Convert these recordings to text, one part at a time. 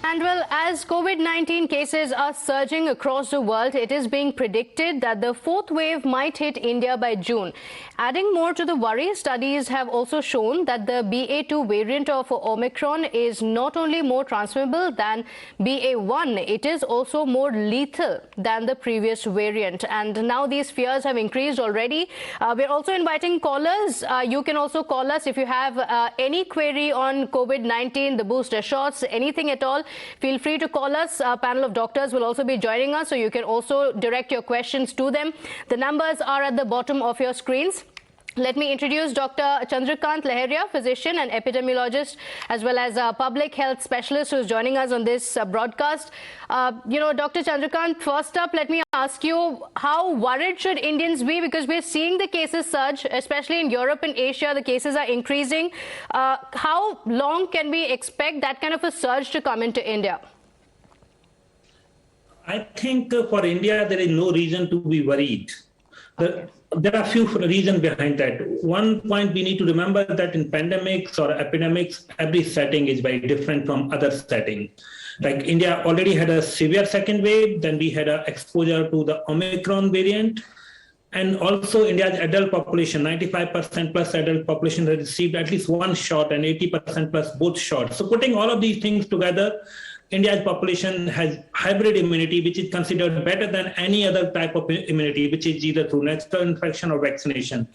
And well, as COVID-19 cases are surging across the world, it is being predicted that the fourth wave might hit India by June. Adding more to the worry, studies have also shown that the BA2 variant of Omicron is not only more transmissible than BA1, it is also more lethal than the previous variant. And now these fears have increased already. We're also inviting callers. You can also call us if you have any query on COVID-19, the booster shots, anything at all. Feel free to call us. A panel of doctors will also be joining us, so you can also direct your questions to them. The numbers are at the bottom of your screens. Let me introduce Dr. Lahariya, physician and epidemiologist, as well as a public health specialist who is joining us on this broadcast. Dr. Chandrakant, first up, let me ask you, how worried should Indians be? Because we're seeing the cases surge, especially in Europe and Asia, the cases are increasing. How long can we expect that kind of a surge to come into India? I think for India, there is no reason to be worried. There are a few reasons behind that. One point we need to remember that in pandemics or epidemics, every setting is very different from other setting. Like India already had a severe second wave, then we had an exposure to the Omicron variant. And also India's adult population, 95% plus adult population has received at least one shot and 80% plus both shots. So putting all of these things together, India's population has hybrid immunity, which is considered better than any other type of immunity, which is either through natural infection or vaccination.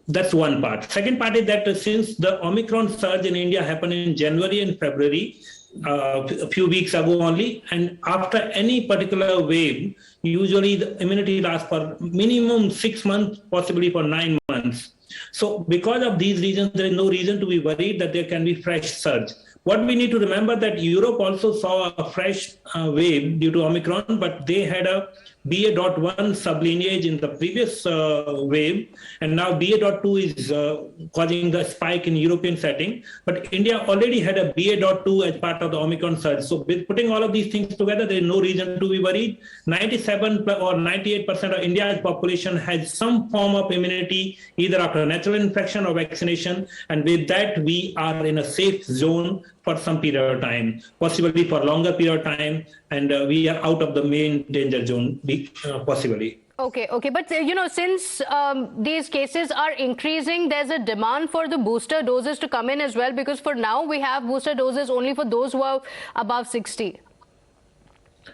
That's one part. Second part is that since the Omicron surge in India happened in January and February, a few weeks ago only, and after any particular wave, usually the immunity lasts for minimum 6 months, possibly for 9 months. So because of these reasons, there is no reason to be worried that there can be fresh surge. What we need to remember that Europe also saw a fresh wave due to Omicron, but they had a BA.1 sublineage in the previous wave, and now BA.2 is causing the spike in European setting. But India already had a BA.2 as part of the Omicron surge. So with putting all of these things together, there is no reason to be worried. 97 or 98% of India's population has some form of immunity, either after natural infection or vaccination. And with that, we are in a safe zone for some period of time, possibly for longer period of time, and we are out of the main danger zone, possibly. Okay. But, since these cases are increasing, there's a demand for the booster doses to come in as well, because for now we have booster doses only for those who are above 60.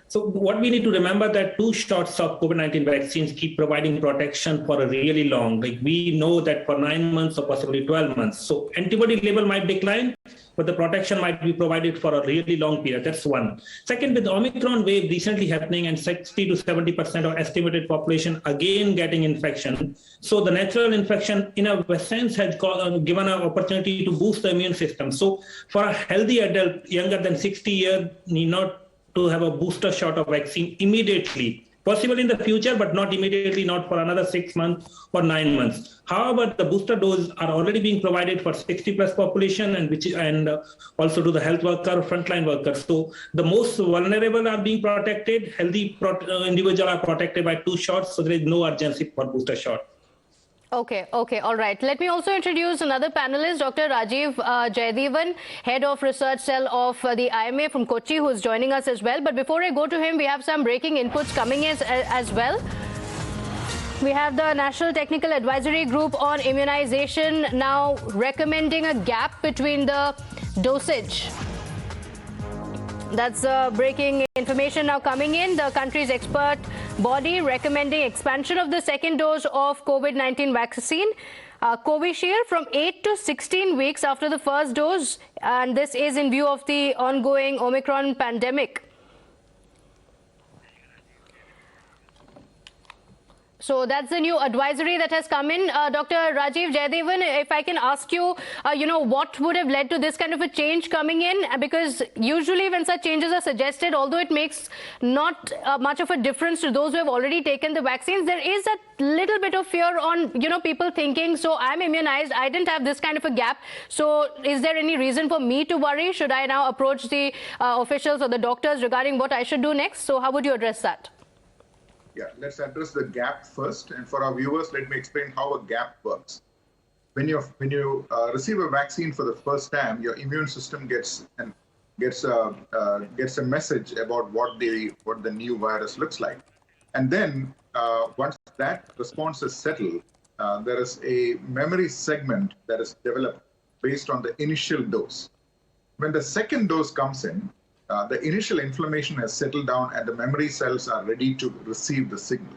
So what we need to remember that 2 shots of COVID-19 vaccines keep providing protection for a really long, like we know that for 9 months or possibly 12 months. So antibody level might decline, but the protection might be provided for a really long period. That's one. Second, with the Omicron wave recently happening and 60 to 70% of estimated population again getting infection. So the natural infection in a sense has given an opportunity to boost the immune system. So for a healthy adult younger than 60 years need not to have a booster shot of vaccine immediately, possible in the future, but not immediately, not for another 6 months or 9 months. However, the booster doses are already being provided for 60 plus population and also to the health worker, frontline workers. So the most vulnerable are being protected, healthy individuals are protected by 2 shots, so there is no urgency for booster shot. Okay, all right. Let me also introduce another panelist, Dr. Rajiv Jaydevan, Head of Research Cell of the IMA from Kochi, who is joining us as well. But before I go to him, we have some breaking inputs coming in as well. We have the National Technical Advisory Group on Immunization now recommending a gap between the dosage. That's breaking information now coming in. The country's expert body recommending expansion of the second dose of COVID-19 vaccine, Covishield, from 8 to 16 weeks after the first dose. And this is in view of the ongoing Omicron pandemic. So that's the new advisory that has come in. Dr. Rajiv Jaydevan, if I can ask you, what would have led to this kind of a change coming in? Because usually when such changes are suggested, although it makes not much of a difference to those who have already taken the vaccines, there is a little bit of fear on, people thinking, so I'm immunized, I didn't have this kind of a gap. So is there any reason for me to worry? Should I now approach the officials or the doctors regarding what I should do next? So how would you address that? Yeah, let's address the gap first. And for our viewers, let me explain how a gap works. When you receive a vaccine for the first time, your immune system gets an gets a message about what the new virus looks like. And then once that response is settled, there is a memory segment that is developed based on the initial dose. When the second dose comes in, the initial inflammation has settled down and the memory cells are ready to receive the signal.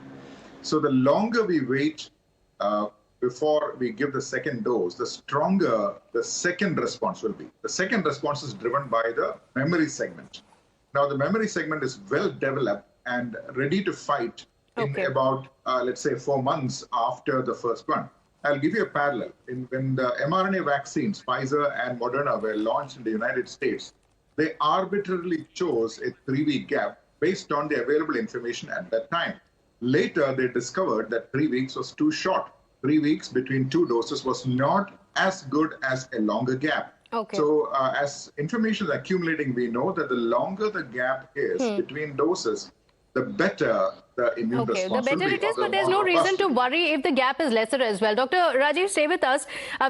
So the longer we wait before we give the second dose, the stronger the second response will be. The second response is driven by the memory segment. Now, the memory segment is well developed and ready to fight in about, let's say, 4 months after the first one. I'll give you a parallel. When the mRNA vaccines, Pfizer and Moderna, were launched in the United States, they arbitrarily chose a 3-week gap based on the available information at that time. Later, they discovered that 3 weeks was too short. 3 weeks between 2 doses was not as good as a longer gap. So as information is accumulating, we know that the longer the gap is between doses, the better the immune response the better will be, it is, but there's no reason to worry if the gap is lesser as well. Dr. Rajeev, stay with us.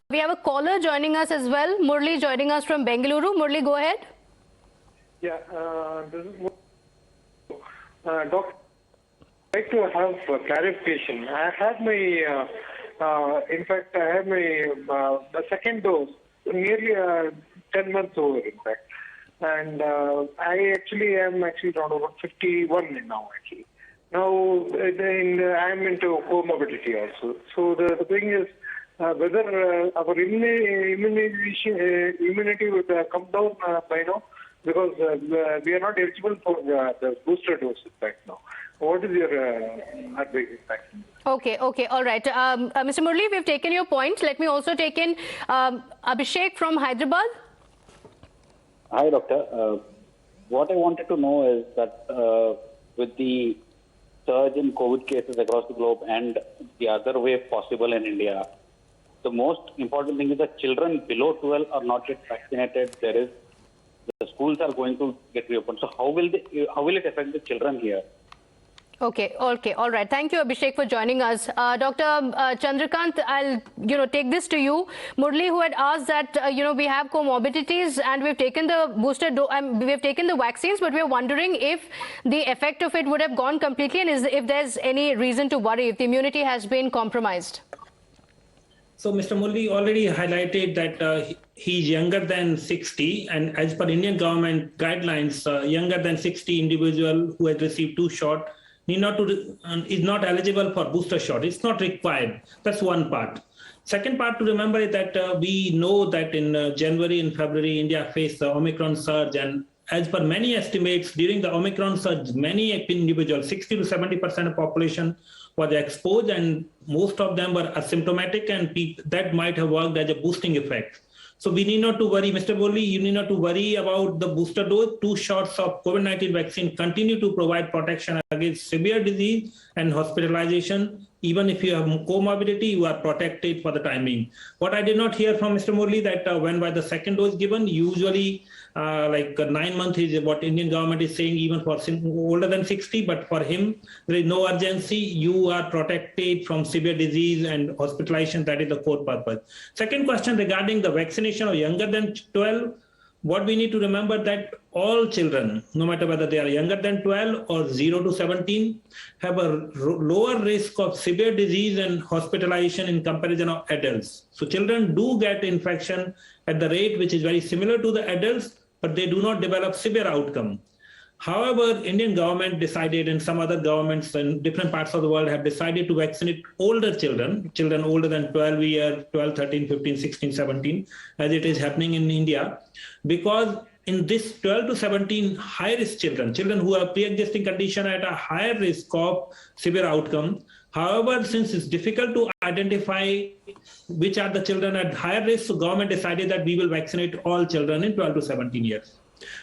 We have a caller joining us as well. Murli joining us from Bengaluru. Murli, go ahead. Yeah, this is Doctor, I'd like to have clarification. I had my, in fact, I had my the second dose nearly 10 months over, in fact. And I actually am around about 51 now, actually. Now, I'm into comorbidity also. So the thing is, whether our immunity would come down by now, because we are not eligible for the booster dose right now. What is your advice? Okay, all right. Mr. Murli, we've taken your point. Let me also take in Abhishek from Hyderabad. Hi, Doctor. What I wanted to know is that with the surge in COVID cases across the globe and the other wave possible in India, the most important thing is that children below 12 are not yet vaccinated. The schools are going to get reopened. So how will it affect the children here? Okay, all right. Thank you, Abhishek, for joining us. Dr. Chandrakant, I'll take this to you. Murli, who had asked that we have comorbidities and we've taken the booster we've taken the vaccines, but we're wondering if the effect of it would have gone completely, and if there's any reason to worry if the immunity has been compromised. So Mr. Murli already highlighted that he's younger than 60, and as per Indian government guidelines, younger than 60 individual who has received 2 shots is not eligible for booster shot. It's not required. That's one part. Second part to remember is that we know that in January and February, India faced the Omicron surge, and as per many estimates, during the Omicron surge, many individuals, 60 to 70% of population was exposed, and most of them were asymptomatic, and that might have worked as a boosting effect. So we need not to worry, Mr. Murli, you need not to worry about the booster dose. 2 shots of COVID-19 vaccine continue to provide protection against severe disease and hospitalization. Even if you have comorbidity, you are protected for the time being. What I did not hear from Mr. Murli that when by the second dose given, usually like 9 months is what Indian government is saying, even for older than 60, but for him, there is no urgency. You are protected from severe disease and hospitalization. That is the core purpose. Second question regarding the vaccination of younger than 12, what we need to remember that all children, no matter whether they are younger than 12 or 0 to 17, have a lower risk of severe disease and hospitalization in comparison of adults. So children do get infection at the rate which is very similar to the adults, but they do not develop severe outcome. However, Indian government decided, and some other governments in different parts of the world have decided to vaccinate older children older than 12 years, 12, 13, 15, 16, 17, as it is happening in India, because in this 12 to 17 high-risk children who have pre-existing condition at a higher risk of severe outcome. However, since it's difficult to identify which are the children at higher risk, so government decided that we will vaccinate all children in 12 to 17 years.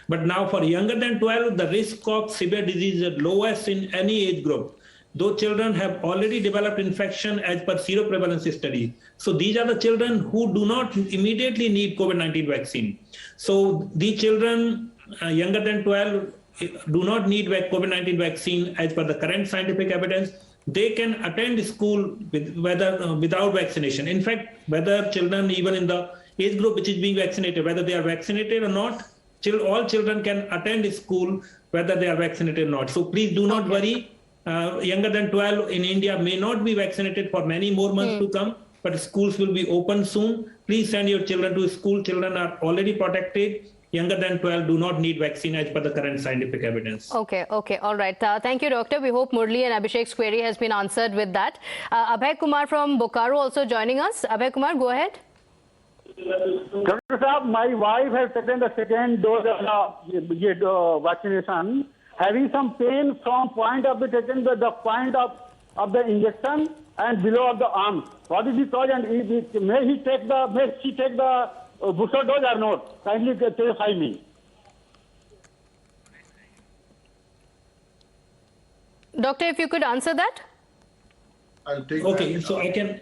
But now for younger than 12, the risk of severe disease is lowest in any age group. Those children have already developed infection as per seroprevalence study. So these are the children who do not immediately need COVID-19 vaccine. So these children younger than 12 do not need COVID-19 vaccine as per the current scientific evidence. They can attend school without vaccination. In fact, whether children even in the age group which is being vaccinated, whether they are vaccinated or not, all children can attend school whether they are vaccinated or not. So please do not worry. Younger than 12 in India may not be vaccinated for many more months to come, but schools will be open soon. Please send your children to school. Children are already protected. Younger than 12 do not need vaccine as per the current scientific evidence. Okay, all right. Thank you, Doctor. We hope Murli and Abhishek's query has been answered with that. Abhay Kumar from Bokaro also joining us. Abhay Kumar, go ahead. Dr. Saab, my wife has taken the second dose of vaccination, having some pain from point of the taken the point of the injection and below of the arm. What is the cause, and may she take the booster dose or not? Kindly clarify me. Doctor, if you could answer that. I'll take Okay, that. so I can.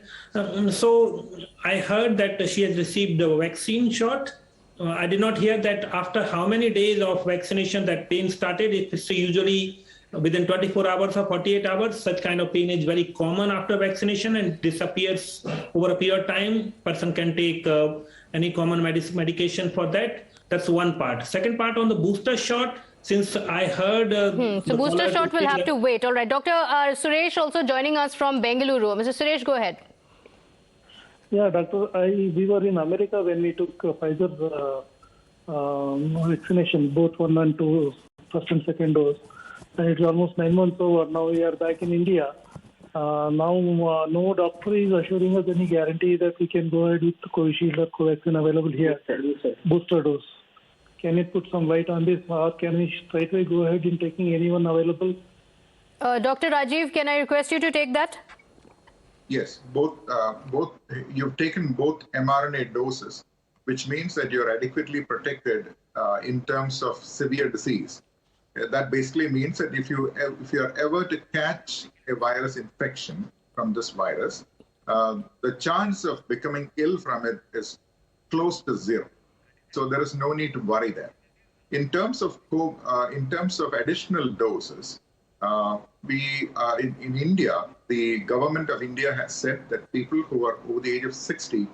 So I heard that she has received the vaccine shot. I did not hear that after how many days of vaccination that pain started. It's usually within 24 hours or 48 hours. Such kind of pain is very common after vaccination and disappears over a period of time. Person can take any common medication for that. That's one part. Second part on the booster shot. Since I heard... So booster shot will have to wait. All right. Dr. Suresh also joining us from Bengaluru. Mr. Suresh, go ahead. Yeah, Doctor, we were in America when we took Pfizer vaccination, both 1 and 2, first and second dose. And it's almost 9 months over. Now we are back in India. Now no doctor is assuring us any guarantee that we can go ahead with Covishield or Covaxin available here, booster dose. Can you put some light on this, or can we straight away go ahead in taking anyone available? Dr. Rajiv, can I request you to take that? Yes, both you've taken both mRNA doses, which means that you're adequately protected in terms of severe disease. That basically means that if you are ever to catch a virus infection from this virus, the chance of becoming ill from it is close to zero. So there is no need to worry there. In terms of additional doses, in India, the government of India has said that people who are over the age of 60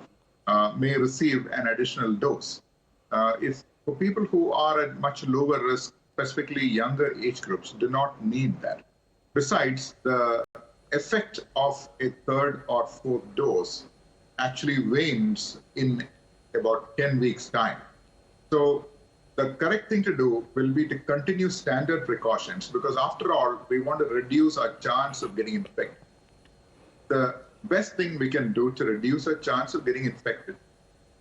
may receive an additional dose. If for people who are at much lower risk, specifically younger age groups, do not need that. Besides, the effect of a third or fourth dose actually wanes in about 10 weeks' time. So the correct thing to do will be to continue standard precautions, because after all, we want to reduce our chance of getting infected. The best thing we can do to reduce our chance of getting infected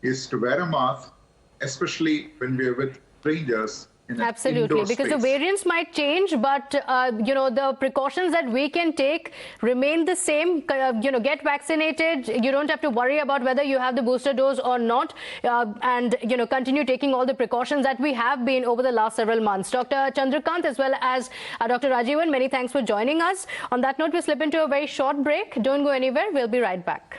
is to wear a mask, especially when we are with strangers. Absolutely, because the variants might change, but the precautions that we can take remain the same. Get vaccinated. You don't have to worry about whether you have the booster dose or not, and continue taking all the precautions that we have been over the last several months. Dr. Chandrakant as well as Dr. Rajivan, many thanks for joining us. On that note, we slip into a very short break. Don't go anywhere. We'll be right back.